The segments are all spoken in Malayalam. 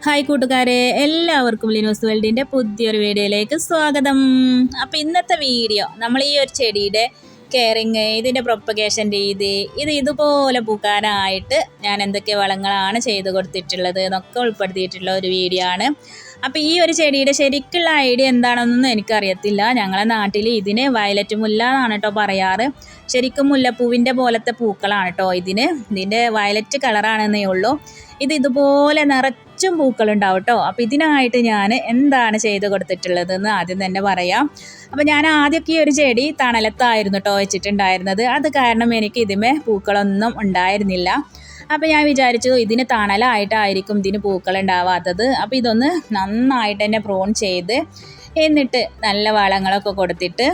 ഹായ് കൂട്ടുകാരെ, എല്ലാവർക്കും ലിനൂസ് വേൾഡിൻ്റെ പുതിയൊരു വീഡിയോയിലേക്ക് സ്വാഗതം. അപ്പോൾ ഇന്നത്തെ വീഡിയോ നമ്മൾ ഈ ഒരു ചെടിയുടെ കെയറിങ്, ഇതിൻ്റെ പ്രൊപ്പഗേഷൻ രീതി, ഇതുപോലെ പൂക്കാനായിട്ട് ഞാൻ എന്തൊക്കെ വളങ്ങളാണ് ചെയ്ത് കൊടുത്തിട്ടുള്ളത് എന്നൊക്കെ ഉൾപ്പെടുത്തിയിട്ടുള്ള ഒരു വീഡിയോ ആണ്. അപ്പോൾ ഈ ഒരു ചെടിയുടെ ശരിക്കുള്ള ഐഡിയ എന്താണെന്നൊന്നും എനിക്കറിയത്തില്ല. ഞങ്ങളെ നാട്ടിൽ ഇതിന് വയലറ്റ് മുല്ല എന്നാണ് കേട്ടോ പറയാറ്. ശരിക്കും മുല്ലപ്പൂവിൻ്റെ പോലത്തെ പൂക്കളാണ് കേട്ടോ ഇതിൻ്റെ വയലറ്റ് കളറാണെന്നേ ഉള്ളൂ. ഇതുപോലെ നിറച്ചും പൂക്കളുണ്ടാവും കേട്ടോ. അപ്പോൾ ഇതിനായിട്ട് ഞാൻ എന്താണ് ചെയ്ത് കൊടുത്തിട്ടുള്ളതെന്ന് ആദ്യം തന്നെ പറയാം. അപ്പോൾ ഞാൻ ആദ്യമൊക്കെ ഈ ഒരു ചെടി തണലത്തായിരുന്നു കേട്ടോ വെച്ചിട്ടുണ്ടായിരുന്നത്. അത് കാരണം എനിക്ക് ഇതിമേ പൂക്കളൊന്നും ഉണ്ടായിരുന്നില്ല. അപ്പോൾ ഞാൻ വിചാരിച്ചു ഇതിന് തണലായിട്ടായിരിക്കും ഇതിന് പൂക്കൾ ഉണ്ടാവാത്തത്. അപ്പോൾ ഇതൊന്ന് നന്നായിട്ട് തന്നെ പ്രൂൺ ചെയ്ത് എന്നിട്ട് നല്ല വളങ്ങളൊക്കെ കൊടുത്തിട്ട്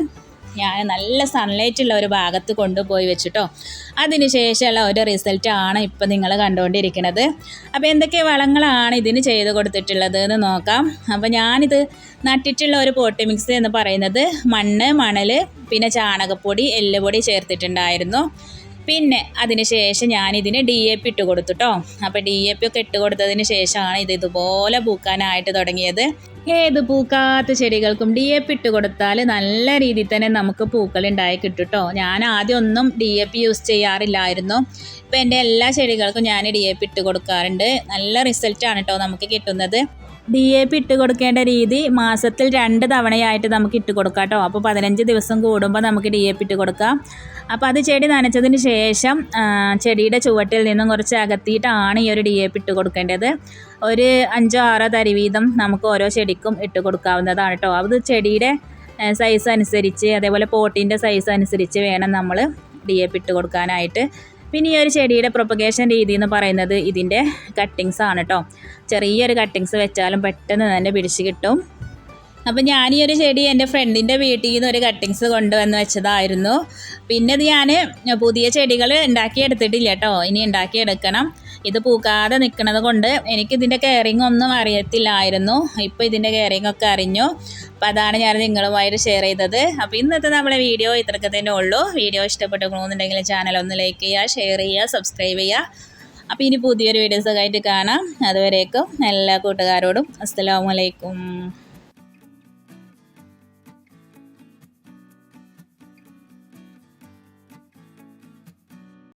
ഞാൻ നല്ല സൺലൈറ്റ് ഉള്ള ഒരു ഭാഗത്ത് കൊണ്ടുപോയി വെച്ചിട്ടോ. അതിന് ശേഷമുള്ള ഒരു റിസൾട്ടാണ് ഇപ്പോൾ നിങ്ങൾ കണ്ടുകൊണ്ടിരിക്കുന്നത്. അപ്പോൾ എന്തൊക്കെ വളങ്ങളാണ് ഇതിന് ചെയ്ത് കൊടുത്തിട്ടുള്ളത് എന്ന് നോക്കാം. അപ്പോൾ ഞാനിത് നട്ടിട്ടുള്ള ഒരു പോട്ടി മിക്സ് എന്ന് പറയുന്നത് മണ്ണ്, മണൽ, പിന്നെ ചാണകപ്പൊടി, എല്ലുപൊടി ചേർത്തിട്ടുണ്ടായിരുന്നു. പിന്നെ അതിന് ശേഷം ഞാനിതിന് DAP ഇട്ട് കൊടുത്തു കേട്ടോ. അപ്പോൾ DAP ഒക്കെ ഇട്ട് കൊടുത്തതിന് ശേഷമാണ് ഇതുപോലെ പൂക്കാനായിട്ട് തുടങ്ങിയത്. ഏത് പൂക്കാത്ത ചെടികൾക്കും DAP ഇട്ട് കൊടുത്താൽ നല്ല രീതിയിൽ തന്നെ നമുക്ക് പൂക്കൾ ഉണ്ടായി കിട്ടും കേട്ടോ. ഞാൻ ആദ്യം ഒന്നും DAP യൂസ് ചെയ്യാറില്ലായിരുന്നു. ഇപ്പോൾ എൻ്റെ എല്ലാ ചെടികൾക്കും ഞാൻ DAP ഇട്ട് കൊടുക്കാറുണ്ട്. നല്ല റിസൾട്ടാണ് കേട്ടോ നമുക്ക് കിട്ടുന്നത്. DAP ഇട്ട് കൊടുക്കേണ്ട രീതി മാസത്തിൽ 2 തവണയായിട്ട് നമുക്ക് ഇട്ട് കൊടുക്കാം കേട്ടോ. അപ്പോൾ 15 ദിവസം കൂടുമ്പോൾ നമുക്ക് DAP ഇട്ട് കൊടുക്കാം. അപ്പോൾ അത് ചെടി നനച്ചതിന് ശേഷം ചെടിയുടെ ചുവട്ടിൽ നിന്നും കുറച്ച് അകത്തിയിട്ടാണ് ഈ ഒരു DAP ഇട്ട് കൊടുക്കേണ്ടത്. ഒരു 5-6 തരി വീതം നമുക്ക് ഓരോ ചെടിക്കും ഇട്ട് കൊടുക്കാവുന്നതാണ് കേട്ടോ. അത് ചെടിയുടെ സൈസ് അനുസരിച്ച്, അതേപോലെ പോട്ടിൻ്റെ സൈസ് അനുസരിച്ച് വേണം നമ്മൾ DAP ഇട്ട് കൊടുക്കാനായിട്ട്. പിന്നെ ഈ ഒരു ചെടിയുടെ പ്രൊപ്പഗേഷൻ രീതി എന്ന് പറയുന്നത് ഇതിൻ്റെ കട്ടിങ്സ് ആണ് കേട്ടോ. ചെറിയൊരു കട്ടിങ്സ് വെച്ചാലും പെട്ടെന്ന് തന്നെ പിടിച്ച് കിട്ടും. അപ്പം ഞാൻ ഈ ഒരു ചെടി എൻ്റെ ഫ്രണ്ടിൻ്റെ വീട്ടിൽ നിന്ന് ഒരു കട്ടിങ്സ് കൊണ്ടുവന്ന് വെച്ചതായിരുന്നു. പിന്നെ ഇത് ഞാൻ പുതിയ ചെടികൾ ഉണ്ടാക്കിയെടുത്തിട്ടില്ല കേട്ടോ. ഇനി ഉണ്ടാക്കിയെടുക്കണം. ഇത് പൂക്കാതെ നിൽക്കുന്നത് കൊണ്ട് എനിക്കിതിൻ്റെ കെയറിങ് ഒന്നും അറിയത്തില്ലായിരുന്നു. ഇപ്പോൾ ഇതിൻ്റെ കെയറിങ് ഒക്കെ അറിഞ്ഞു. അപ്പോൾ അതാണ് ഞാൻ നിങ്ങളുമായിട്ട് ഷെയർ ചെയ്തത്. അപ്പോൾ ഇന്നത്തെ നമ്മളെ വീഡിയോ ഇത്രയൊക്കെ തന്നെ ഉള്ളൂ. വീഡിയോ ഇഷ്ടപ്പെട്ടുണ്ടെങ്കിൽ ചാനൽ ഒന്ന് ലൈക്ക് ചെയ്യുക, ഷെയർ ചെയ്യുക, സബ്സ്ക്രൈബ് ചെയ്യുക. അപ്പോൾ ഇനി പുതിയൊരു വീഡിയോസൊക്കെ ആയിട്ട് കാണാം. അതുവരേക്കും എല്ലാ കൂട്ടുകാരോടും അസ്സലാമു അലൈക്കും.